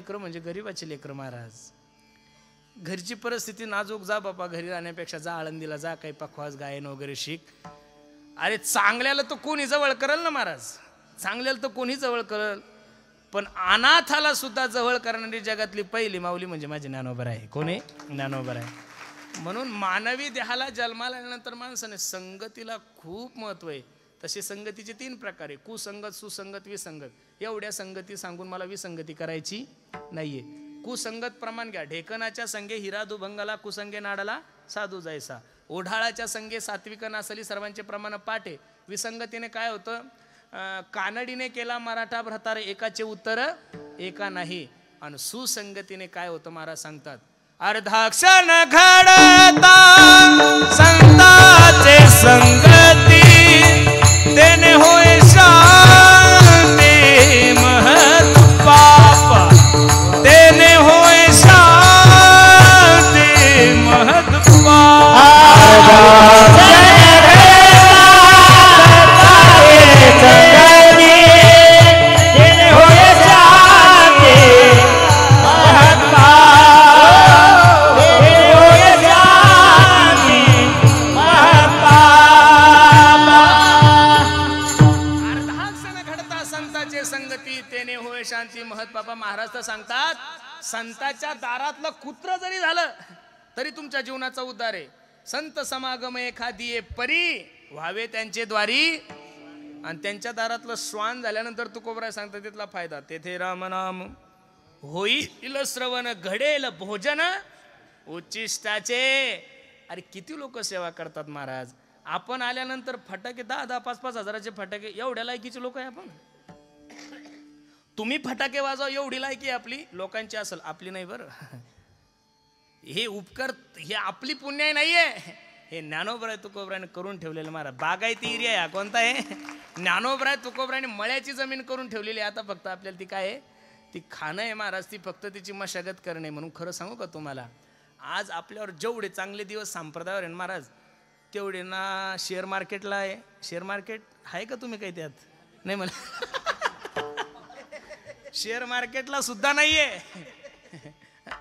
लेकरं म्हणजे गरीबाचे लेकरं महाराज. घरची परिस्थिती नाजूक, जा बाबा घरी राहण्यापेक्षा जा आळंदीला, जा काही पखवाज गायन वगैरे शिक. अरे चांगल्याला तर कोणी जवळ करल ना महाराज, चांगल्याला तर कोणी जवळ करल, पण अनाथाला सुद्धा जवळ करणारी जगातली पहिली माऊली म्हणजे माझी ज्ञानोबा आहे. कोणी? ज्ञानोबा आहे. म्हणून मानवी देहाला जन्माला आल्यानंतर माणसाने संगतीला खूप महत्व आहे. तसे संगतीचे 3 प्रकार आहे: कुसंगत, सुसंगत, विसंगत. एवढ्या संगती सांगून मला विसंगती करायची नाहीये. कुसंगत प्रमाण घ्या. ढेकणाच्या संगे हिरा दुभंगला, कुसंगे नाडाला साधू जायसा. ओढाळाच्या संगे सात्विक नासली, सर्वांचे प्रमाण पाठे. विसंगतीने काय होतं? कानडीने केला मराठा भ्रतार, एकाचे उत्तर एका नाही. आणि सुसंगतीने काय होतं महाराज सांगतात, अर्धाक्षण घडता संताचे संगती, तेने होय शांती महत पाप, तेने होय शांती महत पाप. शांती महत बाबा. महाराज तर सांगतात, संताच्या दारातलं कुत्र जरी झालं तरी तुमच्या जीवनाचा उद्धार आहे. संत समागम एखादी परी व्हावे त्यांचे द्वारी. आणि त्यांच्या दारातलं श्वान झाल्यानंतर तुकोबराय सांगतात तिथला फायदा, तेथे रामनाम होईल श्रवण, घडेल भोजन उच्चिष्टाचे. अरे किती लोक सेवा करतात महाराज. आपण आल्यानंतर फटाके 10-10, 5-5 हजाराचे फटाके, एवढ्या लायकीचे लोक आहे आपण. तुम्ही फटाके वाजवा एवढी लायकी आपली लोकांची असेल, आपली नाही बरं. हे उपकार हे आपली पुण्य नाहीये, हे ज्ञानोबराय तुकोबरायने करून ठेवलेलं महाराज. बागायती एरिया आहे कोणता आहे? ज्ञानोबराय तुकोबरायने मळ्याची जमीन करून ठेवलेली. आता फक्त आपल्याला ती काय आहे? ती खाणं आहे महाराज, ती फक्त तिची मशागत करणे. म्हणून खरं सांगू का तुम्हाला, आज आपल्यावर जेवढे चांगले दिवस संप्रदायावर आहे महाराज, तेवढे ना शेअर मार्केटला आहे. शेअर मार्केट आहे का तुम्ही काही त्यात? नाही मला शेअर मार्केटला सुद्धा नाहीये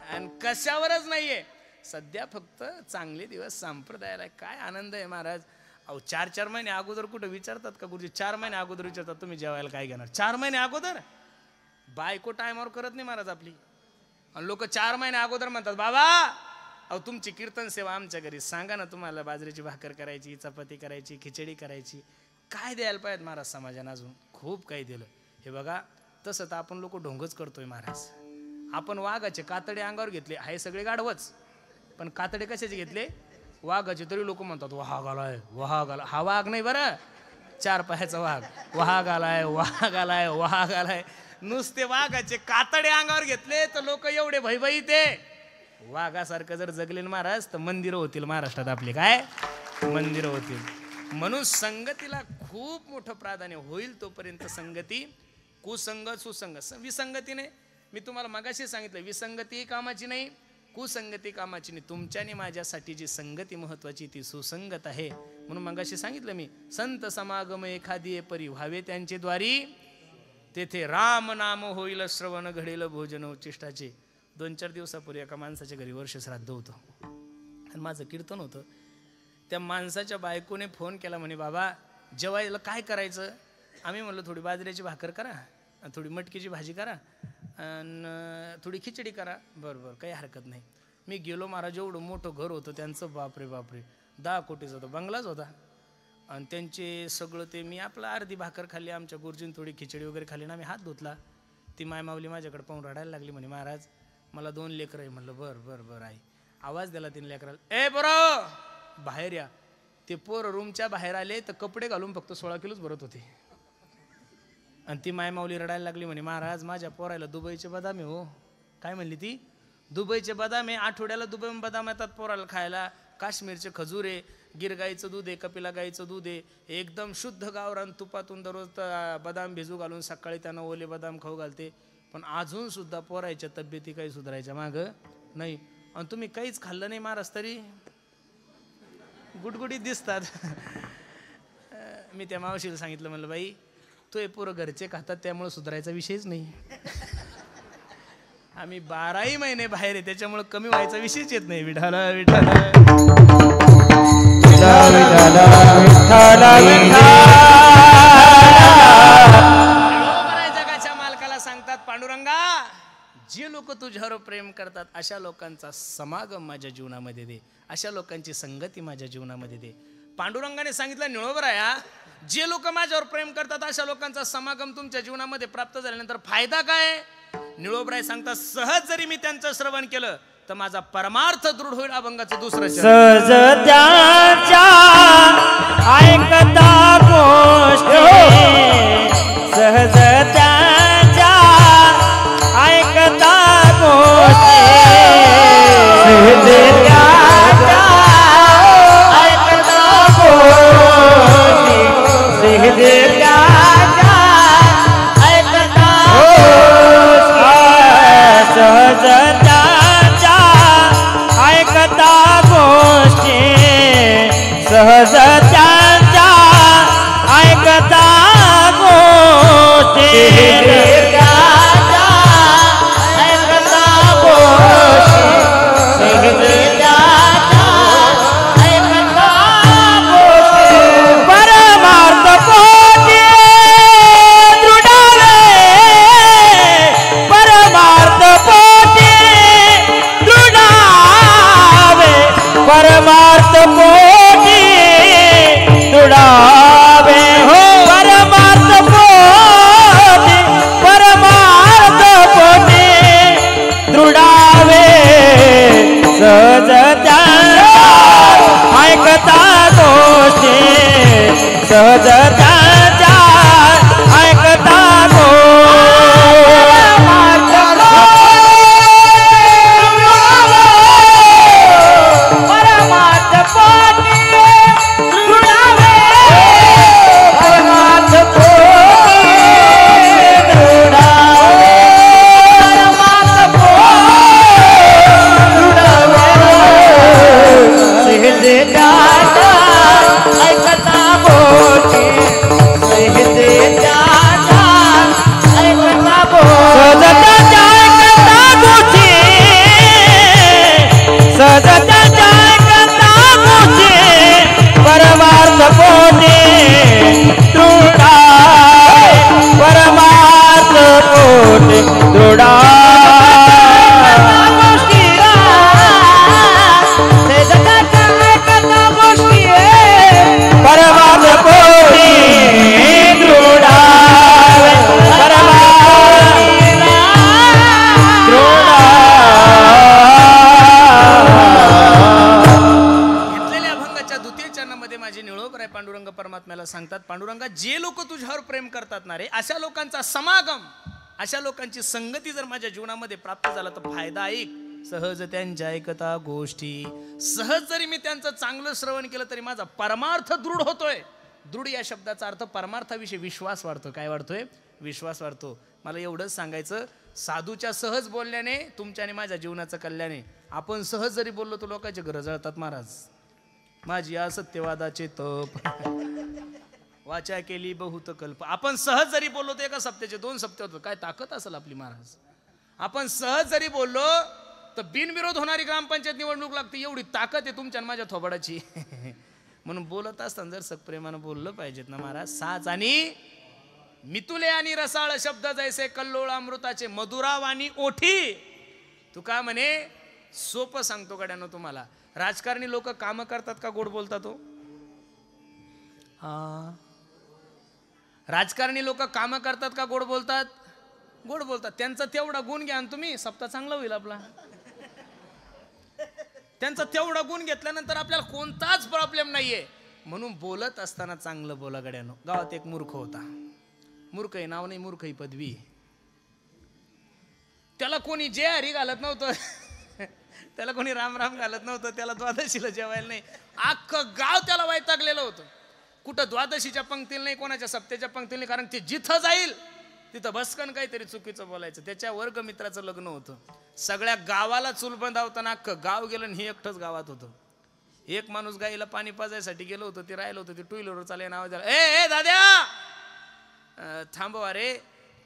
आणि कशावरच नाहीये. सध्या फक्त चांगले दिवस संप्रदायाला. काय आनंद आहे महाराज. अहो 4-4 महिने अगोदर कुठं विचारतात का गुरुजी? 4 महिने अगोदर विचारतात तुम्ही जेवायला काय घेणार. 4 महिने अगोदर बायको टायमावर करत नाही महाराज आपली. आणि लोक 4 महिने अगोदर म्हणतात, बाबा अहो तुमची कीर्तन सेवा आमच्या घरी, सांगा ना तुम्हाला बाजरीची भाकर करायची, चपाती करायची, खिचडी करायची. काय द्यायला पाहिजे महाराज समाजाने? अजून खूप काही दिलं. हे बघा, तसं तर आपण लोक ढोंगच करतोय महाराज. आपण वाघाचे कातडे अंगावर घेतले, हे सगळे गाढवच, पण कातडे कशाचे घेतले? वाघाचे. तरी लोक म्हणतात वाघ आलाय, वाघ आला. हा वाघ नाही बरं, 4 पायाचा वाघ. वाघ आलाय, वाघ आलाय, वाघ आलाय. नुसते वाघाचे कातडे अंगावर घेतले तर लोक एवढे भयभीत आहे. वाघासारखं जर जगले महाराज तर मंदिरं होतील महाराष्ट्रात आपले. काय मंदिरं होतील. म्हणून संगतीला खूप मोठं प्राधान्य. होईल तोपर्यंत संगती. कुसंगत, सुसंगत. विसंगतीने मी तुम्हाला मगाशी सांगितलं, विसंगती कामाची नाही, कुसंगती कामाची नाही. तुमच्याने माझ्यासाठी जी संगती महत्वाची ती सुसंगत आहे. म्हणून मगाशी सांगितलं मी, संत समागम एखादी परी व्हावे त्यांचे द्वारी, तेथे राम नाम होईल श्रवण, घडेल भोजन उच्चिष्टाचे. 2-4 दिवसापूर्वी एका माणसाच्या घरी वर्ष श्राद्ध होतं आणि माझं कीर्तन होतं. त्या माणसाच्या बायकोने फोन केला, म्हणे बाबा जेवायला काय करायचं? आम्ही म्हणलं थोडी बाजरीची भाकर करा, थोडी मटकीची भाजी करा आणि थोडी खिचडी करा. बरं काही हरकत नाही. मी गेलो महाराज. एवढं मोठं घर होतं त्यांचं, बापरे बापरे, 10 कोटीचा होता, बंगलाच होता. आणि त्यांचे सगळं ते, मी आपला अर्धी भाकर खाल्ली, आमच्या गुरुजीने थोडी खिचडी वगैरे खाल्ली ना. मी हात धुतला. ती मायमावली माझ्याकडे पाहून रडायला लागली. म्हणे महाराज मला 2 लेकरं आहे. म्हणलं बरं आहे. आवाज दिला 3 लेकराला, ए पोरं बाहेर या. ते पोरं रूमच्या बाहेर आले तर कपडे घालून फक्त 16 किलोच भरत होते. आणि ती मायमावली रडायला लागली. म्हणे महाराज माझ्या पोरायला दुबईचे बदाम आहे हो. काय म्हणली ती? दुबईचे बदाम आहे. आठवड्याला दुबईहून बदाम येतात पोराला खायला. काश्मीरचे खजूर आहे, गिर गाईचं दूध आहे, कपिला गाईचं दूध आहे, एकदम शुद्ध गावरान तुपातून दररोज बदाम भिजू घालून सकाळी त्यांना ओले बदाम खाऊ घालते. पण अजून सुद्धा पोरायच्या तब्येती काही सुधारायच्या मागं नाही. आणि तुम्ही काहीच खाल्लं नाही महाराज तरी गुडगुडीत दिसतात. मी त्या मावशीला सांगितलं, म्हणलं बाई तो हे पोरं घरचे खातात त्यामुळे सुधारायचा विषयच नाही. आम्ही 12ही महिने बाहेर आहे, त्याच्यामुळे कमी व्हायचा विषयच येत नाही. विठाला विठाला जगाच्या मालकाला सांगतात, पांडुरंगा जे लोक तुझ्यावर प्रेम करतात अशा लोकांचा समागम माझ्या जीवनामध्ये दे, अशा लोकांची संगती माझ्या जीवनामध्ये दे. पांडुरंगाने सांगितलं, निळोबराया जे लोक माझ्यावर प्रेम करतात अशा लोकांचा समागम तुमच्या जीवनामध्ये प्राप्त झाल्यानंतर फायदा काय? निळोबराय सांगतात, सहज जरी मी त्यांचं श्रवण केलं तर माझा परमार्थ दृढ होईल. अभंगाचं दुसरं सहज त्याच्या ऐकता गोष्टी, सहज त्याच्या ऐकता गोष्टी, सहज त्याच्या ऐकता गोष्टी, सहज त्याच्या ऐकता गोष्टी, सहज त्याच्या ऐकता गोष्टी, सहज त्याच्या ऐकता गोष्टी, ऐकता गोष्टी, सहज त्याच्या ऐकता गोष्टी, परमार्थ पोटी दृढावे, परमार्थ पोटी दृढावे, परमार्थ पोटी दृढावे, हो परमार्थ पोटी, परमार्थ पोटी दृढावे, सहज त्याच्या ऐकता गोष्टी, सहज त्याच्या ऐकता परमार्थ पोटी दृढावे, परमार्थ पोटी दृढावे, परमार्थ पोटी दृढावे, सहज त्याच्या ऐकता गोष्टी, सहज त्याच्या ऐकता गोष्टी, सहज त्याच्या ऐकता गोष्टी, परमार्थ पोटी दृढावे, परमार्थ पोटी दृढावे, गोष्टी, सहज त्याच्या ऐकता गोष्टी, परमार्थ पोटी दृढावे, परमार्थ घेतलेल्या अभंगाच्या द्वितीय चरणामध्ये माझे निळोबराय पांडुरंग परमात्म्याला सांगतात, पांडुरंगा जे लोक तुझ्यावर प्रेम करतात ना रे, अशा लोकांचा समागम, अशा लोकांची संगती जर माझ्या जीवनामध्ये प्राप्त झाला तर फायदा ऐक, सहज त्यांच्या ऐकता गोष्टी, सहज जरी मी त्यांचं चांगलं श्रवण केलं तरी माझा परमार्थ दृढ होतोय. दृढ या शब्दाचा अर्थ परमार्थाविषयी विश्वास वाढतो. काय वाढतोय? विश्वास वाढतो. मला एवढंच सांगायचं, साधूच्या सहज बोलण्याने तुमच्या आणि माझ्या जीवनाचं कल्याणे. आपण सहज जरी बोललो तर लोकांचे घरं जळतात. महाराज माझी असत्यवादाचे तप वाचा केली बहुत कल्प. आपण सहज जरी बोललो तर एका सप्त्याचे 2 सप्ते होतात. काय ताकद असेल आपली महाराज. आपण सहज जरी बोललो तर बिनविरोध होणारी ग्रामपंचायत निवडणूक लागते. एवढी ताकद आहे तुमच्या माझ्या थोबाडाची. म्हणून बोलत असताना जर सकप्रेमानं बोललं पाहिजेत ना महाराज. साच आणि मितुले आणि रसाळ शब्द जैसे कल्लोळ अमृताचे मधुरावाणी ओठी. तू का म्हणे सोपं सांगतो गड्यानो तुम्हाला. राजकारणी लोक काम करतात का गोड बोलतात हो? राजकारणी लोक काम करतात का गोड बोलतात? गोड बोलतात. त्यांचा तेवढा गुण घ्या आणि तुम्ही सप्ताह चांगला होईल आपला. त्यांचा तेवढा गुण घेतल्यानंतर आपल्याला कोणताच प्रॉब्लेम नाहीये. म्हणून बोलत असताना चांगलं बोला गड्यानो. गावात एक मूर्ख होता. मूर्ख आहे नाव नाही, मूर्ख ही पदवी. त्याला कोणी जय हरी घालत नव्हतं. त्याला कोणी राम राम घालत नव्हतं. त्याला द्वादशीला जेवायला नाही. अख्खं गाव त्याला वैतागलेलं होतं. कुठं द्वादशीच्या पंक्तीला नाही, कोणाच्या सप्त्याच्या पंक्तीला नाही. कारण ते जिथं जाईल तिथं भस्कन काहीतरी चुकीचं बोलायचं. त्याच्या वर्गमित्राचं लग्न होतं. सगळ्या गावाला चूल बंधावताना अख्खं गाव गेलं आणि हे एकटंच गावात होतं. एक माणूस गाईला पाणी पाजायसाठी गेलो होतं. ते राहिलं होतं. ते टू व्हीलरवर चालले नाव द्याला, ए दाद्या थांबवा रे.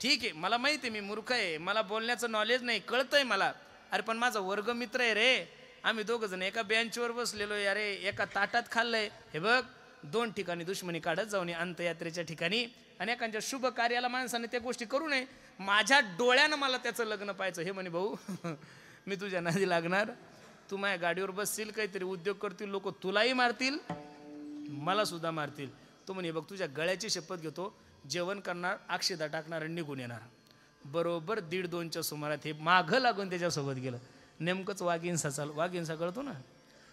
ठीक आहे, मला माहिती आहे मी मूर्ख आहे, मला बोलण्याचं नॉलेज नाही, कळतंय मला. अरे पण माझा वर्गमित्र आहे रे, आम्ही दोघं जण एका बेंचवर बसलेलो, अरे एका ताटात खाल्लंय. हे बघ, 2 ठिकाणी दुश्मनी काढत जाऊन अंत्ययात्रेच्या ठिकाणी, आणि एखाद्या शुभ कार्याला माणसाने त्या गोष्टी करू नये. माझ्या डोळ्यानं मला त्याचं लग्न पाहायचं. हे म्हणे भाऊ मी तुझ्या नादी लागणार, तू माझ्या गाडीवर बसशील, काहीतरी उद्योग करतील लोक, तुलाही मारतील मला सुद्धा मारतील. तो म्हणे बघ तुझ्या गळ्याची शपथ घेतो, जेवण करणार, अक्षदा टाकणार आणि निघून येणार. बरोबर 1:30-2च्या सुमारात हे मागं लागून त्याच्यासोबत गेलं. नेमकंच वाघिंसा कळतो ना,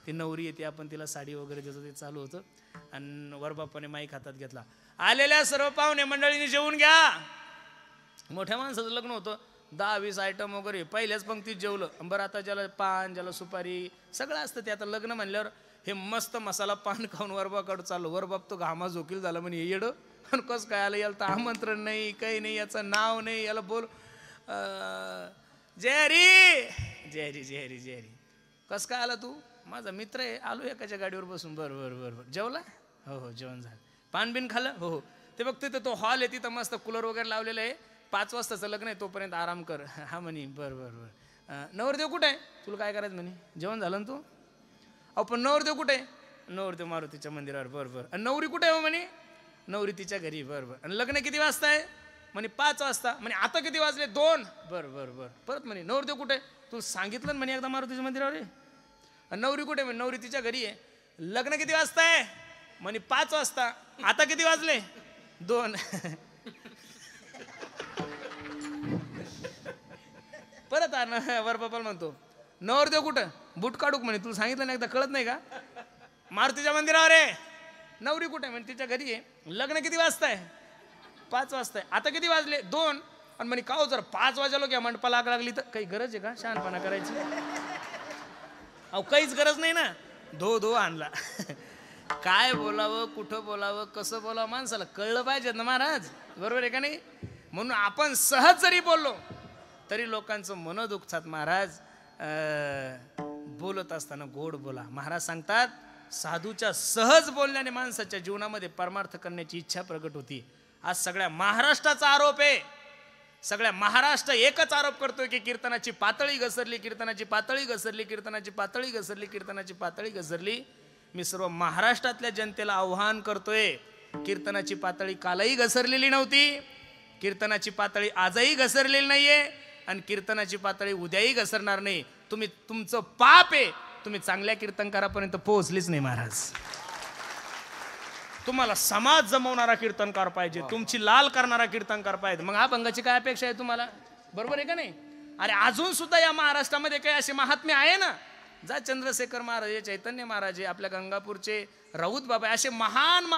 ती नवरी येते, आपण तिला साडी वगैरे देतो, ते चालू होतं. आणि वरबापाने माईक हातात घेतला, आलेल्या सर्व पाहुणे मंडळींनी जेवून घ्या. मोठ्या माणसाचं लग्न होतं, 10-20 आयटम वगैरे पहिल्याच पंक्तीत जेवलं. बरं आता ज्याला पान, ज्याला सुपारी सगळं असतं ते, आता लग्न म्हणल्यावर हे मस्त मसाला पान खाऊन वरबाकडं चाललो. वरबाप तो घामा झोकील झाला, म्हणे हे येडं आणि कसं काय आलं, याला तर आमंत्रण नाही, काही नाही, याचं नाव नाही, याला बोल जयहरी जयहरी जयहरी जयहरी. कसं काय आला तू? माझा मित्र आहे, आलो एकाच्या गाडीवर बसून. बरं बरं बरं बरं, जेवला? हो हो जेवण झालं. पान बिन खाल्लं? हो हो. ते बघ तिथं तो हॉल आहे, तिथं मस्त कूलर वगैरे लावलेलं आहे, 5 वाजताचं लग्न आहे, तोपर्यंत आराम कर. हा म्हणे बरं बरं बरं. नवरदेव कुठे आहे? तुला काय करायचं म्हणे? जेवण झालं ना तू? अहो पण नवरदेव कुठे आहे? नवरदेव मारुतीच्या मंदिरावर. बरं बरं. आणि नवरी कुठे आहे म्हणे? नवरी तिच्या घरी. बरं बरं. आणि लग्न किती वाजता आहे म्हणे? 5 वाजता. म्हणे आता किती वाजले? 2. बरं बरं बरं. परत म्हणे नवरदेव कुठे आहे? तू सांगितलं ना म्हणे एकदा मारुतीच्या मंदिरावर आहे. आणि नवरी कुठे? म्हणे नवरी तिच्या घरी आहे. लग्न किती वाजता आहे म्हणे? 5 वाजता. आता किती वाजले? 2. परत वरबापाला म्हणतो नवरदेव कुठं? बूट काढूक म्हणे, तुला सांगितलं नाही एकदा, कळत नाही का? मारुतीच्या मंदिरावर आहे. नवरी कुठे? म्हणजे तिच्या घरी आहे. लग्न किती वाजता आहे? 5 वाजता आहे. आता किती वाजले? 2. आणि म्हणे का हो जर 5 वाजलो की मंडपाला आग लागली तर काही गरज आहे का शहाणपणा करायची? अहो काहीच गरज नाही ना. धो आणला. काय बोलावं, कुठं बोलावं, कसं बोलावं, माणसाला कळलं पाहिजे ना महाराज, बरोबर आहे का नाही? म्हणून आपण सहज जरी बोललो तरी लोकांचं मन दुखतात महाराज. बोलत असताना गोड बोला. महाराज सांगतात साधूच्या सहज बोलण्याने माणसाच्या जीवनामध्ये परमार्थ करण्याची इच्छा प्रगट होती. आज सगळ्या महाराष्ट्राचा आरोप आहे, सगळ्या महाराष्ट्र एकच आरोप करतोय की कीर्तनाची पातळी घसरली, कीर्तनाची पातळी घसरली, कीर्तनाची पातळी घसरली, कीर्तनाची पातळी घसरली. मी सर्व महाराष्ट्रातल्या जनतेला आव्हान करतोय, कीर्तनाची पातळी कालही घसरलेली नव्हती, कीर्तनाची पातळी आजही घसरलेली नाहीये, आणि कीर्तनाची पातळी उद्याही घसरणार नाही. तुमचं पाप आहे, तुम्ही चांगल्या कीर्तनकारापर्यंत पोहोचलीच नाही महाराज. तुम्हाला समाज जमवणारा कीर्तनकार पाहिजे, तुमची लाल करणारा कीर्तनकार पाहिजे. मग अभंगाची काय अपेक्षा आहे तुम्हाला? बरोबर आहे का नाही? अरे अजून सुद्धा या महाराष्ट्रामध्ये काही असे महात्मे आहे ना, जा चंद्रशेखर महाराज, चैतन्य महाराज, आपल्या गंगापूरचे राऊत बाबा, असे महान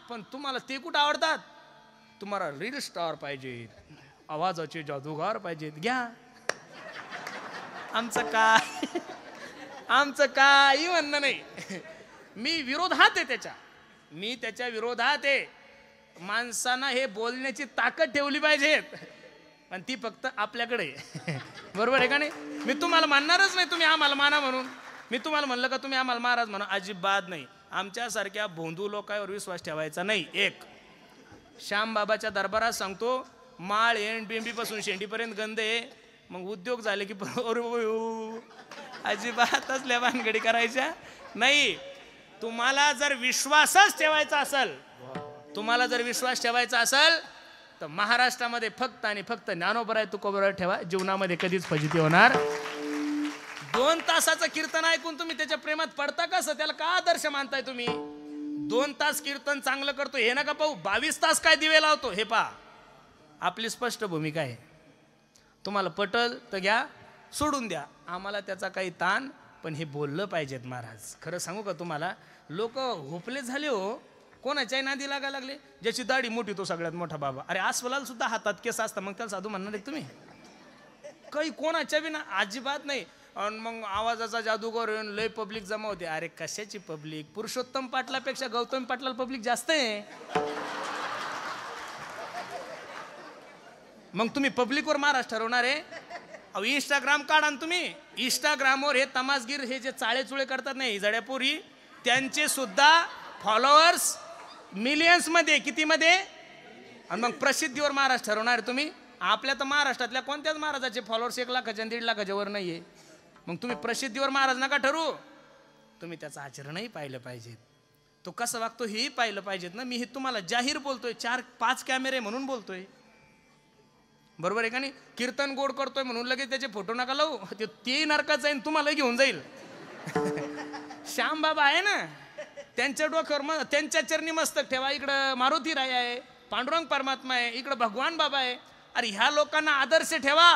पण तुम्हाला ते कुठं आवडतात? तुम्हाला रील स्टार पाहिजे, आवाजाचे जादूगार पाहिजेत. घ्या, आमचं काही म्हणणं नाही. मी विरोधात आहे त्याच्या, मी त्याच्या विरोधात आहे. माणसांना हे बोलण्याची ताकद ठेवली पाहिजे, आणि ती फक्त आपल्याकडे. बरोबर आहे का नाही? मी तुम्हाला म्हणणारच नाही तुम्ही आम्हाला माना म्हणून. मी तुम्हाला म्हणलं का तुम्ही आम्हाला महाराज म्हणा? अजिबात नाही. आमच्यासारख्या भोंदू लोकांवर विश्वास ठेवायचा नाही. एक श्यामबाबाच्या दरबारात सांगतो, माळ एंड बिंबीपासून शेंडीपर्यंत गंध आहे. मग उद्योग झाले की अजिबात असल्या भानगडी करायच्या नाही. तुम्हाला जर विश्वासच ठेवायचा असेल, तुम्हाला जर विश्वास ठेवायचा असेल तर महाराष्ट्रामध्ये फक्त आणि फक्त ज्ञानोबराय तुकोबराय ठेवा. जीवनामध्ये कधीच फजिती होणार. 2 तासाचं कीर्तन ऐकून तुम्ही त्याच्या प्रेमात पडता कसं? त्याला का आदर्श मानताय तुम्ही? 2 तास कीर्तन चांगलं करतो हे नका पाहू, 22 तास काय दिवे लावतो हे पहा. आपली स्पष्ट भूमिका आहे. तुम्हाला पटल तर घ्या, सोडून द्या, आम्हाला त्याचा काही ताण, पण हे बोललं पाहिजेत महाराज. खरं सांगू का तुम्हाला, लोक होपले झाले हो, कोणाच्याही नादी लागायला लागले. ज्याची दाढी मोठी तो सगळ्यात मोठा बाबा. अरे अस्वलाला सुद्धा हातात केस असतात, मग त्याला साधू म्हणणार आहे तुम्ही? काही कोणाच्या बी ना, अजिबात नाही. आणि मग आवाजाचा जादूगर लय पब्लिक जमा होते. अरे कशाची पब्लिक? पुरुषोत्तम पाटलापेक्षा गौतम पाटलाला पब्लिक जास्त आहे. मग तुम्ही पब्लिकवर महाराज ठरवणार आहे? अहो इंस्टाग्राम काढा ना तुम्ही. इंस्टाग्रामवर हे तमासगीर, हे जे चाळे चुळे करतात नाही जड्यापोरी, त्यांचे सुद्धा फॉलोअर्स मिलियन्स मध्ये, किती मध्ये? आणि मग प्रसिद्धीवर महाराज ठरवणार आहे तुम्ही? आपल्या तर महाराष्ट्रातल्या कोणत्याच महाराजाचे फॉलोअर्स 1 लाखाच्या 1.5 लाखाच्या वर नाहीये. मग तुम्ही प्रसिद्धीवर महाराज नका ठरू, तुम्ही त्याचं आचरणही पाहिलं पाहिजे, तो कसं वागतो हेही पाहिलं पाहिजेत ना. मी हे तुम्हाला जाहीर बोलतोय, 4-5 कॅमेरे म्हणून बोलतोय, बरोबर आहे का नाही. कीर्तन गोड करतोय म्हणून लगेच त्याचे फोटो नका लावू, तेही नरकात जाईन, तुम्हाला घेऊन जाईल. श्याम बाबा आहे ना, त्यांच्या डोक्यावर त्यांच्या चरणी मस्तक ठेवा. इकडं मारुती राय आहे, पांडुरंग परमात्मा आहे, इकडं भगवान बाबा आहे. अरे ह्या लोकांना आदर्श ठेवा.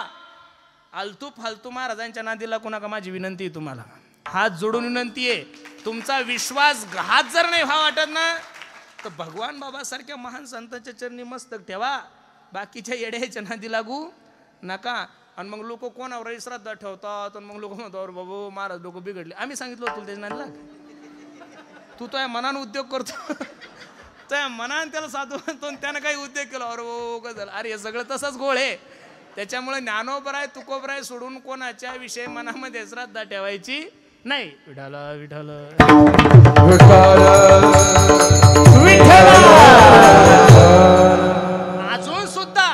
आलतू फालतू महाराजांच्या नादीला कोणाका माझी विनंती आहे तुम्हाला, हात जोडून विनंती आहे. तुमचा विश्वासघात जर नाही व्हा वाटत ना, तर भगवान बाबा सारख्या महान संतांच्या चरणी मस्तक ठेवा. बाकीच्या येड्याच्या नादी लागू नका. आणि मग लोक कोणावर श्रद्धा ठेवतात, आणि मग लोक म्हणतात बाबू महाराज लोक बिघडले. आम्ही सांगितलं तुला त्याच्या नादी लाग, तू तो मनानं उद्योग करतो, त्या मनानं त्याला साधू म्हणतो, त्यानं काही उद्योग केला अरे झालं. अरे हे सगळं तसंच गोळ आहे. त्याच्यामुळे ज्ञानोबराय तुकोबराय सोडून कोणाच्या विषयी मनामध्ये श्रद्धा ठेवायची नाही. विठाला विठाला अजून सुद्धा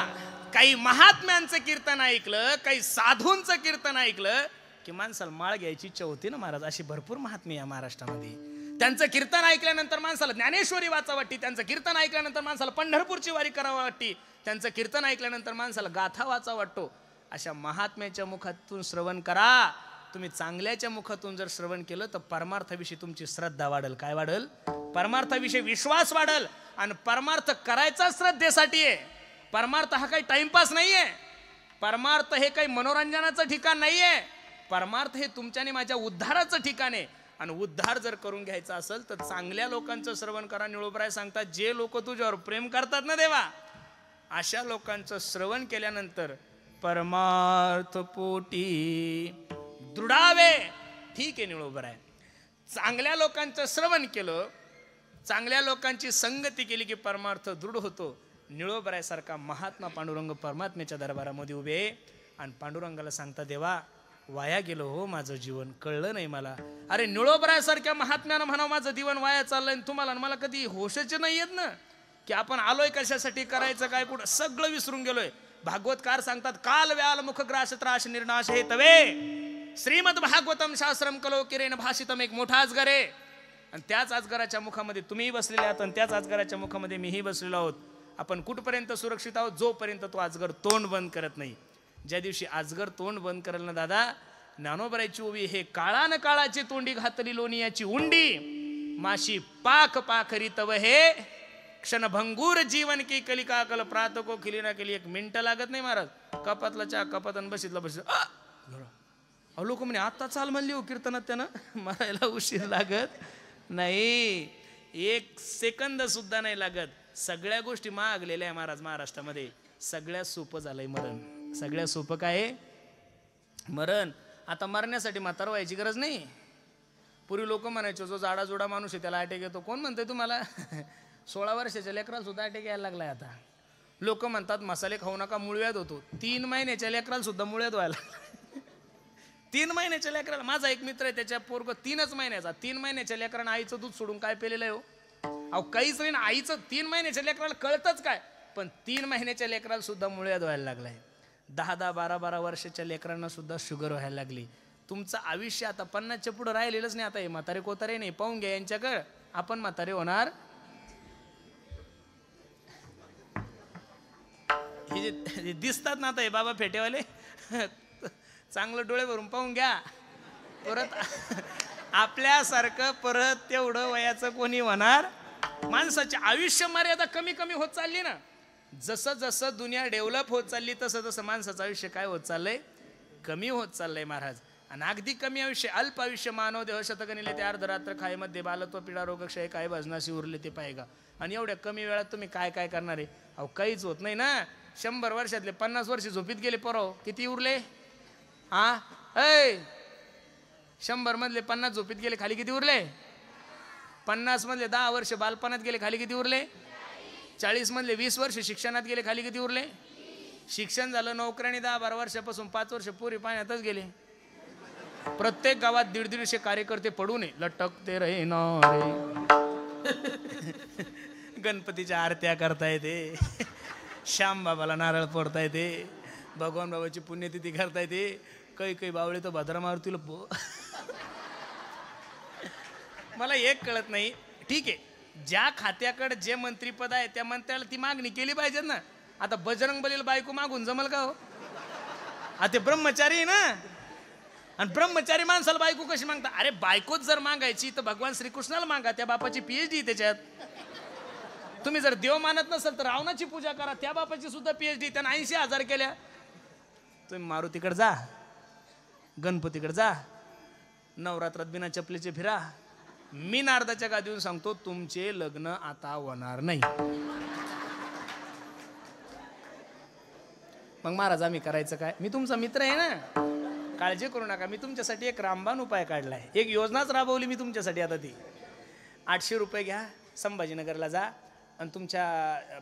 काही महात्म्यांचं कीर्तन ऐकलं, काही साधूंचं कीर्तन ऐकलं की माणसाला माळ घ्यायची इच्छा होती ना महाराज. अशी भरपूर महात्मे या महाराष्ट्रामध्ये. त्यांचं कीर्तन ऐकल्यानंतर माणसाला ज्ञानेश्वरी वाचा वाटते, त्यांचं कीर्तन ऐकल्यानंतर माणसाला पंढरपूरची वारी करावा वाटते, त्यांचं कीर्तन ऐकल्यानंतर माणसाला गाथा वाचा वाटतो. अशा महात्म्याच्या मुखातून श्रवण करा. तुम्ही चांगल्याच्या मुखातून जर श्रवण केलं तर परमार्थाविषयी तुमची श्रद्धा वाढल. काय वाढल? परमार्थाविषयी विश्वास वाढल. आणि परमार्थ करायचा श्रद्धेसाठी आहे. परमार्थ हा काही टाइमपास नाहीये. परमार्थ हे काही मनोरंजनाचं ठिकाण नाहीये. परमार्थ हे तुमच्या आणि माझ्या उद्धाराचं ठिकाण आहे. आणि उद्धार जर करून घ्यायचा असेल तर चांगल्या लोकांचं श्रवण करा. निळोबराय सांगतात, जे लोक तुझ्यावर प्रेम करतात ना देवा, अशा लोकांचं श्रवण केल्यानंतर परमार्थ पोटी दृढावे. ठीक आहे निळोबराय, चांगल्या लोकांचं श्रवण केलं, चांगल्या लोकांची संगती केली की परमार्थ दृढ होतो. निळोबराय सारखा महात्मा पांडुरंग परमात्म्याच्या दरबारामध्ये उभे आणि पांडुरंगाला सांगता, देवा वाया गेलो हो माझं जीवन, कळलं नाही मला. अरे निळोबराय सारख्या महात्म्यानं म्हणावं माझं जीवन वाया चाललंय, तुम्हाला मला कधी होशच नाही येत ना की आपण आलोय कशासाठी, करायचं काय, कुठं, सगळं विसरून गेलोय. भागवतकार सांगतात, काल व्याल मुख ग्रास त्राश निर्नाश हे तवे श्रीमद भागवतम शास्त्रम कलो किरेन भाषितम. एक मोठा अजगर आहे आणि त्याच अजगराच्या मुखामध्ये तुम्हीही बसलेले आहात आणि त्याच अजगराच्या मुखामध्ये मीही बसलेलो आहोत. आपण कुठपर्यंत सुरक्षित आहोत? जोपर्यंत तो अजगर तोंड बंद करत नाही. ज्या दिवशी अजगर तोंड बंद करेल ना दादा, ज्ञानोबरायची ओवी, हे काळान काळाची तोंडी घातली लोणीयाची उंडी, माशी पाक पाखरी तव हे क्षणभंगूर जीवन की कलिका कल प्रात को खिली ना केली. 1 मिनिट लागत नाही महाराज. कपातला चहा कपात आणि बसितला बसित. अहो लोक म्हणे आता चाल म्हणली हो कीर्तनात, त्यानं मरायला उशीर लागत नाही, 1 सेकंद सुद्धा नाही लागत. सगळ्या गोष्टी मागलेल्या आहे महाराज महाराष्ट्रामध्ये. सगळ्यात सोपं झालंय मरण. सगळ्यात सोपं काय आहे? मरण. आता मरण्यासाठी म्हातार व्हायची गरज नाही. पूर्वी लोक म्हणायचे जो जाडा जोडा माणूस आहे त्याला अटॅक येतो. कोण म्हणतंय तुम्हाला? 16 वर्षाच्या लेकराला सुद्धा अटॅक यायला लागलाय. आता लोक म्हणतात मसाले खाऊ नका मुळव्याध होतो. 3 महिन्याच्या लेकराला सुद्धा मुळव्याध व्हायला लागला. 3 महिन्याच्या लेकराला. माझा एक मित्र आहे, त्याच्या पोरग 3च महिन्याचा. 3 महिन्याच्या लेकरानं आईचं दूध सोडून काय पेलेलं आहे हो? अहो काहीच नाही. आईचं 3 महिन्याच्या लेकराला कळतच काय, पण 3 महिन्याच्या लेकराला सुद्धा मुळव्याध व्हायला लागलाय. 10-10, 12-12 वर्षाच्या लेकरांना सुद्धा शुगर व्हायला लागली. तुमचं आयुष्य आता 50च्या पुढे राहिलेलंच नाही. आता हे म्हातारे कोतारे नाही, पाहून घ्या यांच्याकडे. आपण म्हातारे होणार. हे जे दिसतात ना आता हे बाबा फेटेवाले, चांगलं डोळे भरून पाहून घ्या. परत आपल्यासारखं परत तेवढं वयाचं कोणी होणार? माणसाची आयुष्य मर्यादा कमी कमी होत चालली ना. जसं जसं दुनिया डेव्हलप होत चालली तसं तसं माणसाचं आयुष्य काय होत चाललंय? कमी होत चाललंय महाराज. आणि अगदी कमी आयुष्य, अल्प आयुष्य. मानव देह शतकनिले ते अर्धरात्र खायमध्ये बालत्व पीडा रोग क्षय काय भजनाशी उरले ते पाहिगा. आणि एवढ्या कमी वेळात तुम्ही काय काय करणार आहे? अहो काहीच होत नाही ना. 100 वर्षातले 50 वर्ष झोपीत गेले परव, किती उरले? हा 100 मधले 50 झोपीत गेले, खाली किती उरले? 50 मधले 10 वर्ष बालपणात गेले, खाली किती उरले? 40 मधले 20 वर्ष शिक्षणात गेले, खाली किती उरले? शिक्षण झालं, नोकऱ्याने 10-12 वर्षापासून 5 वर्ष पुरी पाण्यातच गेले. प्रत्येक गावात 150-150 कार्यकर्ते पडू नये लटकते रे ना रे. गणपतीच्या आरत्या करता येते. श्याम बाबाला नारळ फोडता येते, भगवान बाबाची पुण्यतिथी करता येते, काही बावळे तर भद्रा मारुतीला मला एक कळत नाही. ठीक आहे, ज्या खात्याकडे जे मंत्रीपद आहे त्या मंत्र्याला ती मागणी केली पाहिजे ना. आता बजरंग बलीला बायको मागून जमल का हो? ते ब्रह्मचारी आहे ना, आणि ब्रह्मचारी माणसाला बायको कशी मागता? अरे बायकोच जर मागायची तर भगवान श्रीकृष्णाला मागा, त्या बापाची PhD त्याच्यात. तुम्ही जर देव मानत नसेल तर रावणाची पूजा करा, त्या बापाची सुद्धा PhD, त्यानं 80,000 केल्या. तुम्ही मारुतीकडे जा, गणपतीकडे जा, नवरात्रात बिना चपलीचे फिरा. मी नारदाच्या गादीवरून सांगतो, तुमचे लग्न आता होणार नाही. मग महाराज आम्ही करायचं काय? मी तुमचा मित्र आहे ना, काळजी करू नका. मी तुमच्यासाठी एक रामबाण उपाय काढलाय, एक योजनाच राबवली मी तुमच्यासाठी. आता ती 800 रुपये घ्या, संभाजीनगरला जा, आणि तुमच्या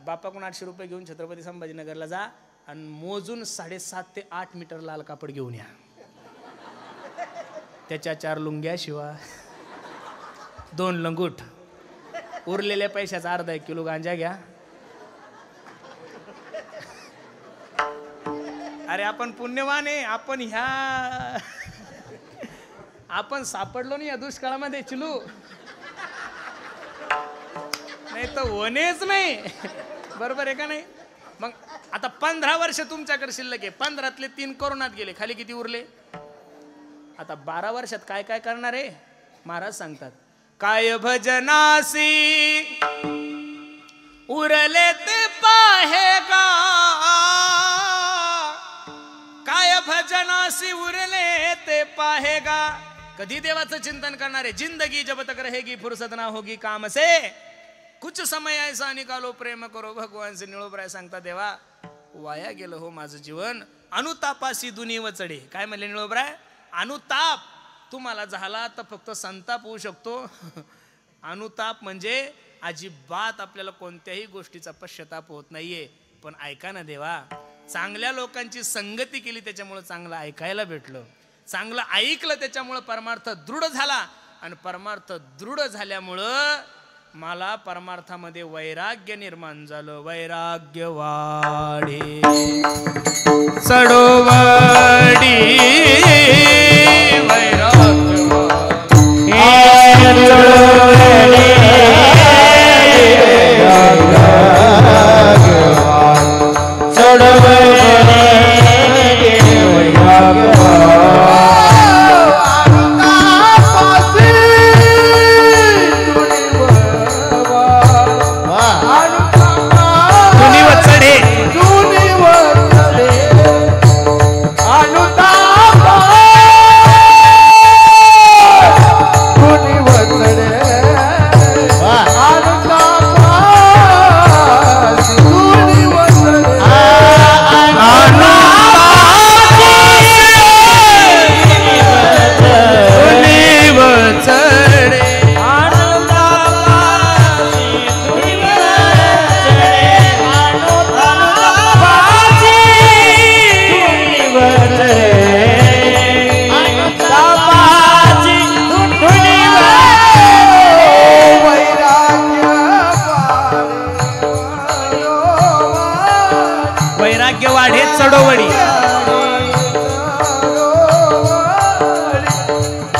बापाकडून 800 रुपये घेऊन छत्रपती संभाजीनगरला जा, आणि मोजून 7.5 ते 8 मीटर लाल कापड घेऊन या. त्याच्या 4 लुंग्या शिवा, 2 लंगूट, उरलेल्या पैशाचा अर्धा 1 किलो गांजा घ्या. अरे आपण पुण्यवान आहे, आपण सापडलो नाही या दुष्काळामध्ये चिलू, नाही तर होणेच नाही. बरोबर आहे का नाही? मग आता 15 वर्ष तुमच्याकडे शिल्लक आहे, 15तले 3 कोरोनात गेले, खाली किती उरले? आता 12 वर्षात काय काय करणार आहे? महाराज सांगतात, काय भजनासी उरले ते पाहेगा, काय भजनासी उरले ते पाहेगा. कधी देवाचं चिंतन करणार आहे? जिंदगी जब तक रहेगी फुर्सत ना होगी काम से, कुछ समय ऐसा निकालो प्रेम करो भगवान से. निळोबराय सांगता, देवा वाया गेलं हो माझं जीवन, अनुतापासी दुनी वचडे. काय म्हणले निळोबराय? अनुताप तुम्हाला झाला तर फक्त संताप होऊ शकतो. अनुताप म्हणजे अजिबात आपल्याला कोणत्याही गोष्टीचा पश्चाताप होत नाहीये. पण ऐका ना देवा, चांगल्या लोकांची संगती केली त्याच्यामुळे चांगलं ऐकायला भेटलं, चांगलं ऐकलं त्याच्यामुळे परमार्थ दृढ झाला, आणि परमार्थ दृढ झाल्यामुळं मला परमार्थामध्ये वैराग्य निर्माण झालं. वैराग्य वाढे चढोवडी, वैराग्य चढोवडी,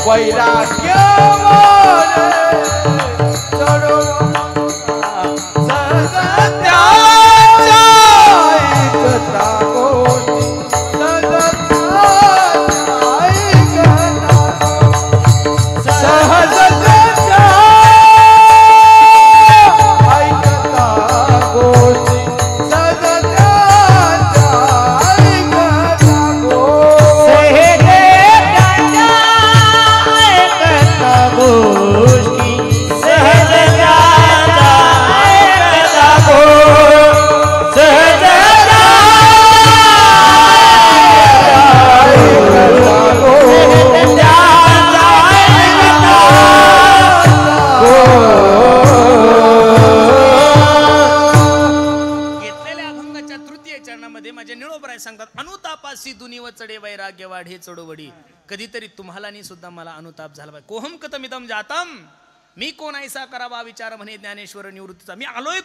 वैराग्य अनुतापासी दुनिव चढे वैराग्य वाढे चढोवडी. कधीतरी तुम्हाला सुद्धा मला अनुताप झाला पाहिजे. कोहम कतमिदम जातम, मी कोण ऐसा करावा विचार म्हणे ज्ञानेश्वर निवृत्तीचा. मी आलोय